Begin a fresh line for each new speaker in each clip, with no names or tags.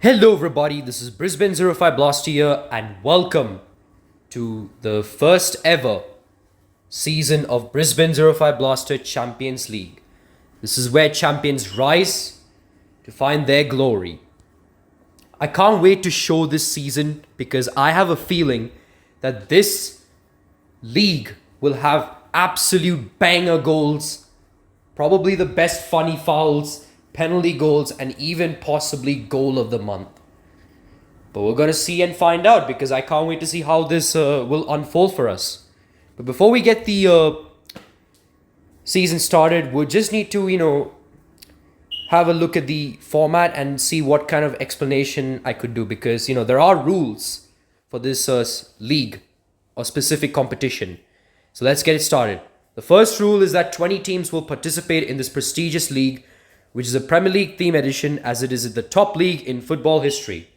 Hello everybody, this is Brisbane05Blaster here and welcome to the first ever season of Brisbane05Blaster Champions League. This is where champions rise to find their glory. I can't wait to show this season because I have a feeling that this league will have absolute banger goals, probably the best funny fouls, penalty goals, and even possibly goal of the month. But we're going to see and find out because I can't wait to see how this will unfold for us. But before we get the season started, we just need to, have a look at the format and see what kind of explanation I could do because, there are rules for this league or specific competition. So let's get it started. The first rule is that 20 teams will participate in this prestigious league, which is a Premier League theme edition as it is the top league in football history.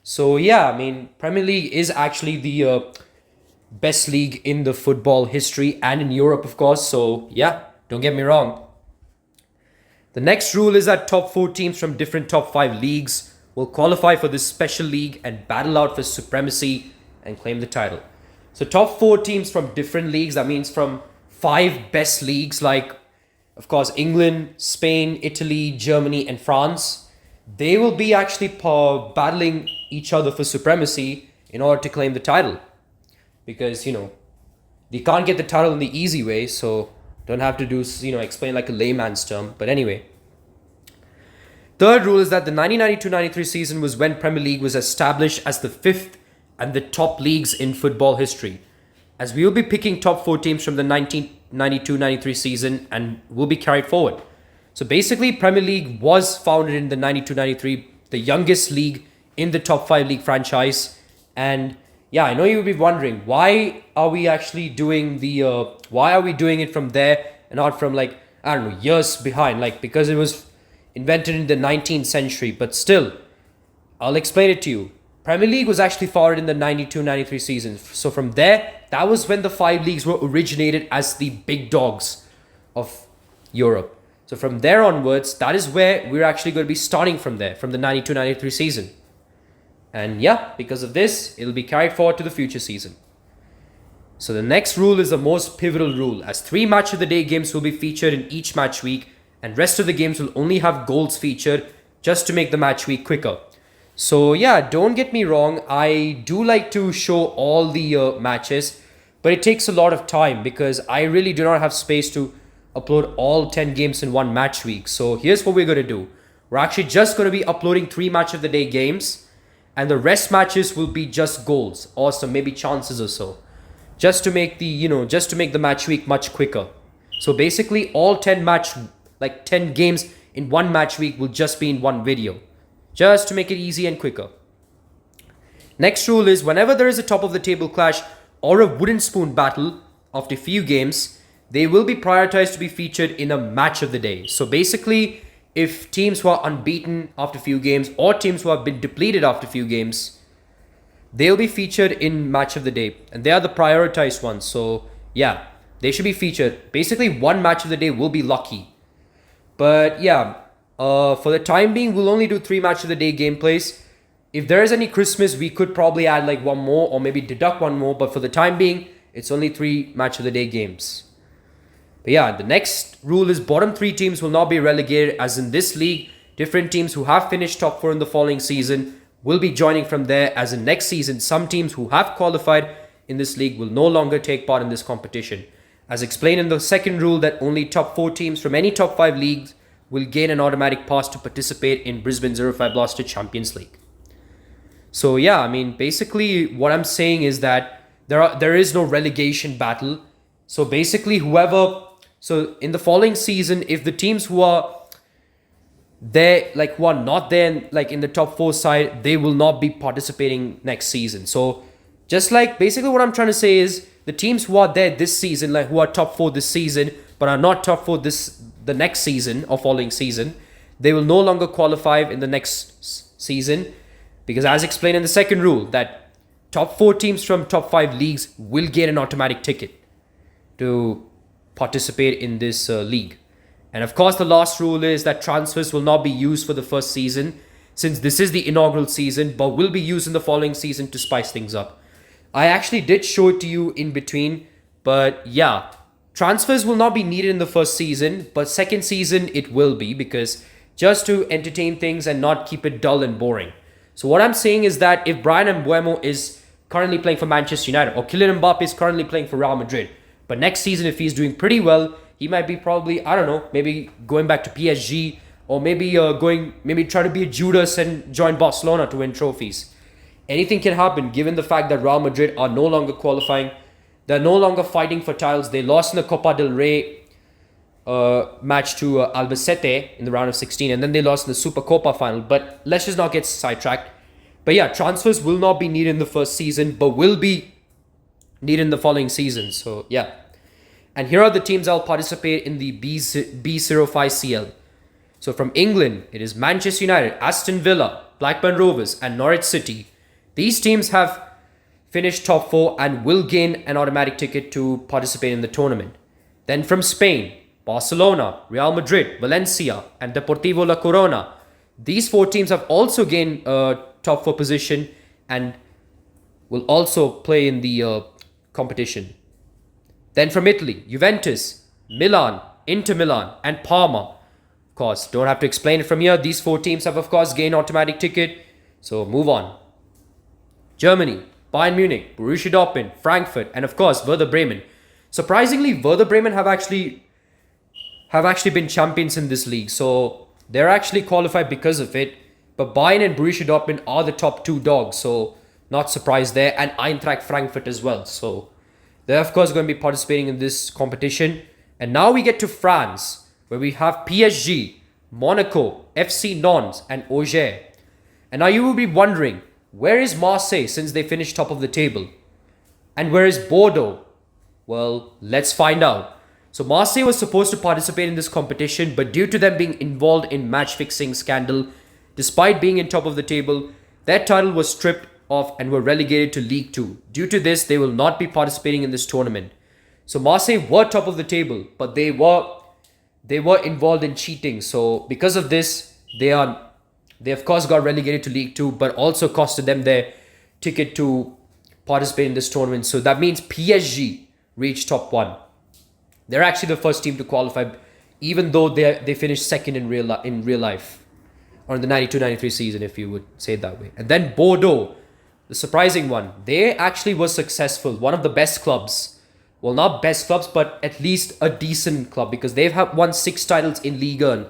So yeah, Premier League is actually the best league in the football history and in Europe, of course. So yeah, don't get me wrong. The next rule is that top 4 teams from different top 5 leagues will qualify for this special league and battle out for supremacy and claim the title. So top 4 teams from different leagues, that means from 5 best leagues like, of course, England, Spain, Italy, Germany, and France. They will be actually battling each other for supremacy in order to claim the title. Because, they can't get the title in the easy way, so don't have to do, explain like a layman's term. But anyway. Third rule is that the 1992-93 season was when Premier League was established as the 5th and the top leagues in football history. As we will be picking top 4 teams from the 1992-93 season and will be carried forward. So basically, Premier League was founded in the 92-93, the youngest league in the top 5 league franchise. And yeah, I know you will be wondering, why are we actually doing why are we doing it from there and not from years behind? Because it was invented in the 19th century, but still, I'll explain it to you. Premier League was actually founded in the 92-93 season. So from there, that was when the 5 leagues were originated as the big dogs of Europe. So from there onwards, that is where we're actually going to be starting from there, from the 92-93 season. And yeah, because of this, it'll be carried forward to the future season. So the next rule is the most pivotal rule, as 3 match of the day games will be featured in each match week, and rest of the games will only have goals featured just to make the match week quicker. So yeah, don't get me wrong, I do like to show all the matches, but it takes a lot of time because I really do not have space to upload all 10 games in one match week. So here's what we're going to do. We're actually just going to be uploading 3 match of the day games, and the rest matches will be just goals or some maybe chances or so, just to make the match week much quicker. So basically all 10 games in one match week will just be in one video, just to make it easy and quicker. Next rule is whenever there is a top of the table clash or a wooden spoon battle after a few games, they will be prioritized to be featured in a match of the day. So basically, if teams who are unbeaten after a few games or teams who have been depleted after a few games, they'll be featured in match of the day. And they are the prioritized ones. So yeah, they should be featured. Basically, one match of the day will be lucky. But yeah, for the time being, we'll only do 3 match of the day gameplays. If there is any Christmas, we could probably add one more or maybe deduct one more. But for the time being, it's only 3 match of the day games. But yeah, the next rule is bottom 3 teams will not be relegated, as in this league, different teams who have finished top 4 in the following season will be joining from there, as in next season, some teams who have qualified in this league will no longer take part in this competition. As explained in the second rule, that only top 4 teams from any top 5 leagues will gain an automatic pass to participate in Brisbane05Blaster Champions League. So yeah, basically what I'm saying is that there is no relegation battle. So basically so in the following season, if the teams who are there, who are not there in the top 4 side, they will not be participating next season. So just basically what I'm trying to say is the teams who are there this season, who are top 4 this season, but are not top 4 the next season or following season, they will no longer qualify in the next season, because as explained in the second rule, that top 4 teams from top 5 leagues will get an automatic ticket to participate in this league. And of course, the last rule is that transfers will not be used for the first season, since this is the inaugural season, but will be used in the following season to spice things up. I actually did show it to you in between, but yeah, transfers will not be needed in the first season, but second season it will be, because just to entertain things and not keep it dull and boring. So what I'm saying is that if Brian Mbeumo is currently playing for Manchester United, or Kylian Mbappe is currently playing for Real Madrid, but next season if he's doing pretty well, he might be probably, I don't know, maybe going back to PSG, or maybe try to be a Judas and join Barcelona to win trophies. Anything can happen given the fact that Real Madrid are no longer qualifying. They're no longer fighting for titles. They lost in the Copa del Rey match to Albacete in the round of 16, and then they lost in the Super Copa final. But let's just not get sidetracked. But yeah, transfers will not be needed in the first season, but will be needed in the following season. So yeah. And here are the teams that will participate in the B05CL. So from England, it is Manchester United, Aston Villa, Blackburn Rovers, and Norwich City. These teams have finished top 4 and will gain an automatic ticket to participate in the tournament. Then from Spain, Barcelona, Real Madrid, Valencia, and Deportivo La Corona. These 4 teams have also gained a top 4 position and will also play in the competition. Then from Italy, Juventus, Milan, Inter Milan, and Parma. Of course, don't have to explain it from here. These 4 teams have, of course, gained automatic ticket. So move on. Germany, Bayern Munich, Borussia Dortmund, Frankfurt, and of course, Werder Bremen. Surprisingly, Werder Bremen have actually been champions in this league. So they're actually qualified because of it. But Bayern and Borussia Dortmund are the top 2 dogs. So not surprised there. And Eintracht Frankfurt as well. So they're, of course, going to be participating in this competition. And now we get to France, where we have PSG, Monaco, FC Nantes, and Auxerre. And now you will be wondering, where is Marseille since they finished top of the table? And where is Bordeaux? Well, let's find out. So Marseille was supposed to participate in this competition, but due to them being involved in match-fixing scandal, despite being in top of the table, their title was stripped off and were relegated to League 2. Due to this, they will not be participating in this tournament. So Marseille were top of the table, but they were involved in cheating. So because of this, they of course got relegated to League 2, but also costed them their ticket to participate in this tournament. So that means PSG reached top 1. They're actually the first team to qualify, even though they finished second in real life, or in the 92-93 season, if you would say it that way. And then Bordeaux, the surprising one, they actually were successful. One of the best clubs. Well, not best clubs, but at least a decent club, because they've won 6 titles in Ligue 1.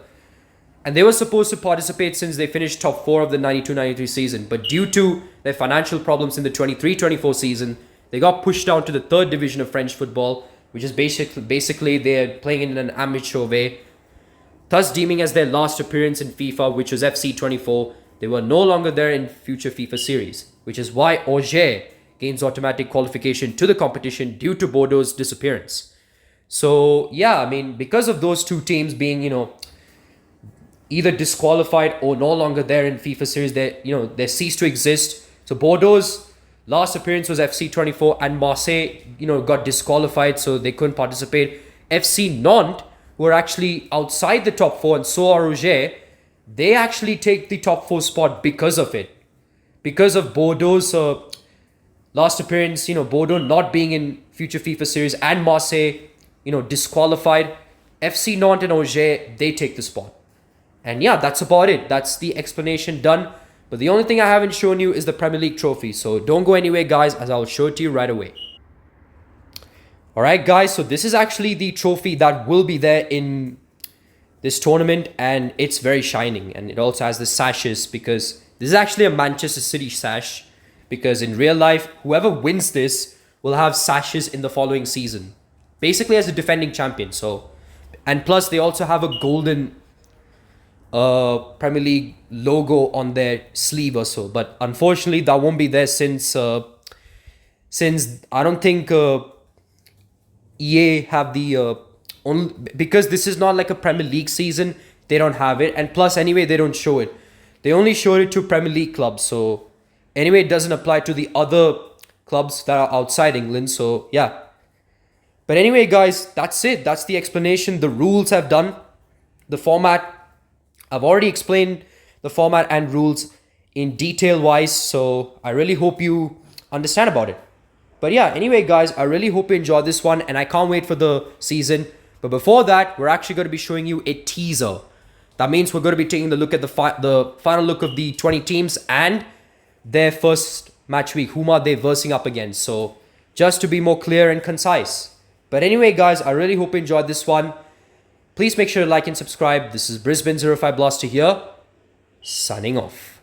And they were supposed to participate since they finished top 4 of the 92-93 season. But due to their financial problems in the 23-24 season, they got pushed down to the 3rd division of French football, which is basically they're playing in an amateur way. Thus deeming as their last appearance in FIFA, which was FC 24, they were no longer there in future FIFA series, which is why Auxerre gains automatic qualification to the competition due to Bordeaux's disappearance. So yeah, I mean, because of those 2 teams being, either disqualified or no longer there in FIFA series, they ceased to exist. So Bordeaux's last appearance was FC 24, and Marseille, got disqualified, so they couldn't participate. FC Nantes, who are actually outside the top 4, and so are Auxerre, they actually take the top 4 spot because of it. Because of Bordeaux's last appearance, Bordeaux not being in future FIFA series, and Marseille, disqualified, FC Nantes and Auxerre, they take the spot. And yeah, that's about it. That's the explanation done. But the only thing I haven't shown you is the Premier League trophy. So don't go anywhere, guys, as I'll show it to you right away. Alright, guys. So this is actually the trophy that will be there in this tournament. And it's very shining. And it also has the sashes, because this is actually a Manchester City sash. Because in real life, whoever wins this will have sashes in the following season. Basically as a defending champion. So, and plus they also have a golden Premier League logo on their sleeve or so, but unfortunately that won't be there since I don't think EA have the because this is not like a Premier League season, they don't have it, and plus anyway they don't show it. They only showed it to Premier League clubs, so anyway it doesn't apply to the other clubs that are outside England. So yeah, but anyway guys, that's it. That's the explanation. The rules I've done, the format I've already explained the format and rules in detail wise. So I really hope you understand about it. But yeah, anyway, guys, I really hope you enjoyed this one and I can't wait for the season. But before that, we're actually going to be showing you a teaser. That means we're going to be taking a look at the final look of the 20 teams and their first match week. Whom are they versing up against? So just to be more clear and concise. But anyway, guys, I really hope you enjoyed this one. Please make sure to like and subscribe. This is Brisbane05Blaster here, signing off.